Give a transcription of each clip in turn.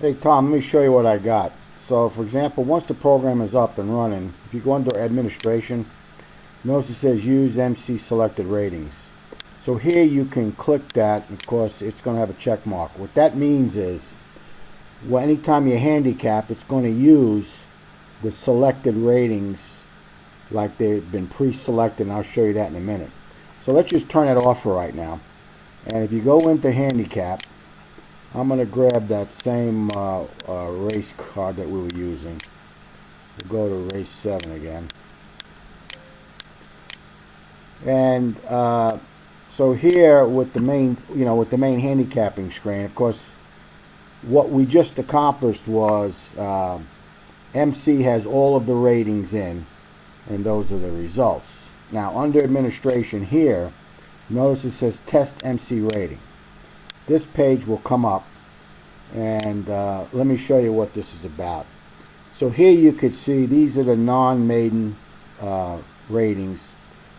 Hey Tom, let me show you what I got. So for example, once the program is up and running, if you go under administration, notice it says use MC selected ratings. So here you can click that, and of course it's going to have a check mark. What that means is, well, anytime you handicap, it's going to use the selected ratings like they've been pre-selected, and I'll show you that in a minute. So let's just turn it off for right now. And if you go into handicap, I'm going to grab that same race card that we were using. We'll go to race 7 again. And so here with the main, with the main handicapping screen, of course, what we just accomplished was MC has all of the ratings in, and those are the results. Now under administration here, notice it says test MC rating. This page will come up, and let me show you what this is about. So here you could see these are the non-maiden ratings.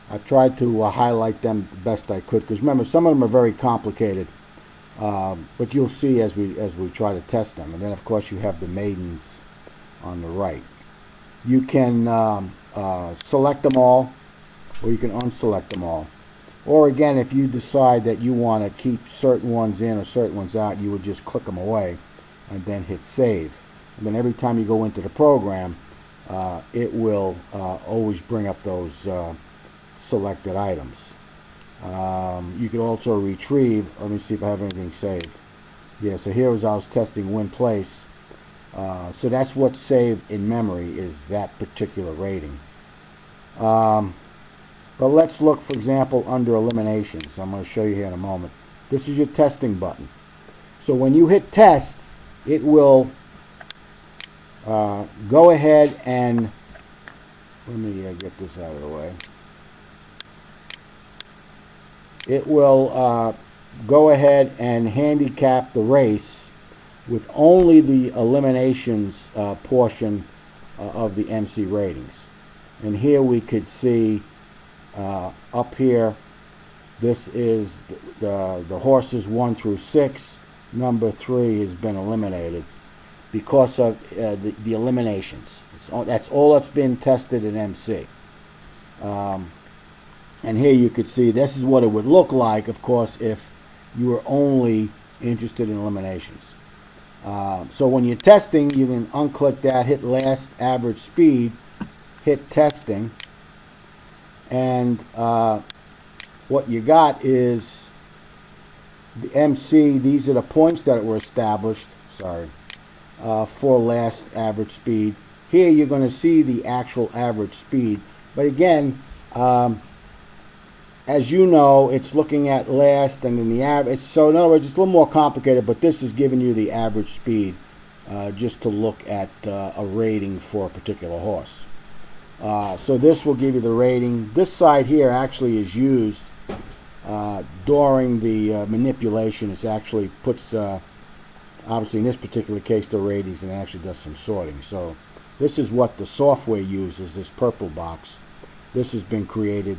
I've tried to highlight them the best I could, because remember, some of them are very complicated, but you'll see as we try to test them. And then of course you have the maidens on the right. You can select them all, or you can unselect them all. Or again, if you decide that you want to keep certain ones in or certain ones out, you would just click them away and then hit save. And then every time you go into the program, it will always bring up those selected items. You can also retrieve. Let me see if I have anything saved. Yeah, so here was I was testing win place. So that's what's saved in memory, is that particular rating. But let's look, for example, under eliminations. I'm going to show you here in a moment. This is your testing button. So when you hit test, it will go ahead and, let me get this out of the way. It will go ahead and handicap the race with only the eliminations portion of the MC ratings. And here we could see up here, this is the horses 1 through 6. Number 3 has been eliminated because of the eliminations. That's all that's been tested in MC. And here you could see this is what it would look like, of course, if you were only interested in eliminations. So when you're testing, you can unclick that, hit last average speed, hit testing, and what you got is the MC. These are the points that were established, for last average speed. Here you're going to see the actual average speed, but again, as you know, it's looking at last and then the average. So in other words, it's a little more complicated, but this is giving you the average speed just to look at a rating for a particular horse. So this will give you the rating. This side here actually is used during the manipulation. It actually puts, obviously in this particular case, the ratings, and actually does some sorting. So this is what the software uses, this purple box. This has been created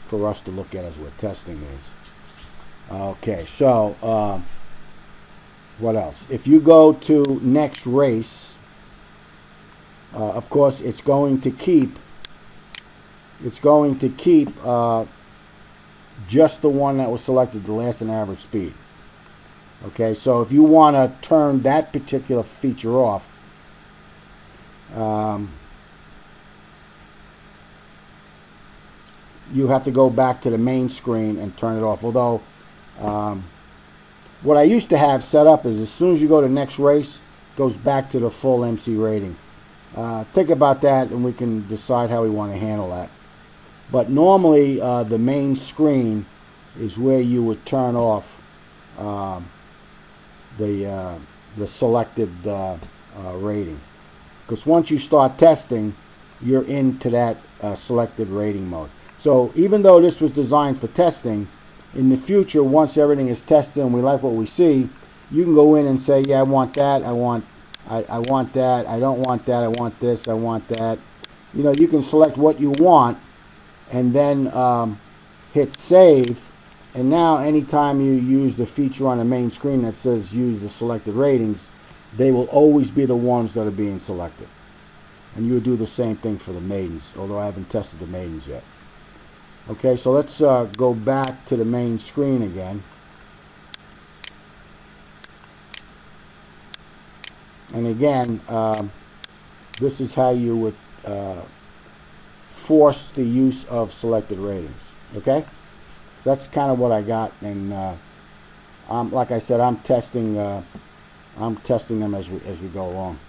for us to look at as we're testing this. Okay, so what else? If you go to next race, of course, it's going to keep just the one that was selected, the last and average speed. Okay, so if you want to turn that particular feature off, you have to go back to the main screen and turn it off. Although, what I used to have set up is as soon as you go to next race, it goes back to the full MC rating. Think about that, and we can decide how we want to handle that. But normally, the main screen is where you would turn off the selected rating, because once you start testing, you're into that selected rating mode. So even though this was designed for testing, in the future, once everything is tested and we like what we see, you can go in and say, yeah, I want that, I want that, I don't want that, I want this, I want that. You know, you can select what you want and then hit save. And now anytime you use the feature on the main screen that says use the selected ratings, they will always be the ones that are being selected. And you would do the same thing for the maidens, although I haven't tested the maidens yet. Okay, so let's go back to the main screen again. And again, this is how you would force the use of selected ratings. Okay, so that's kind of what I got, and like I said, I'm testing them as we go along.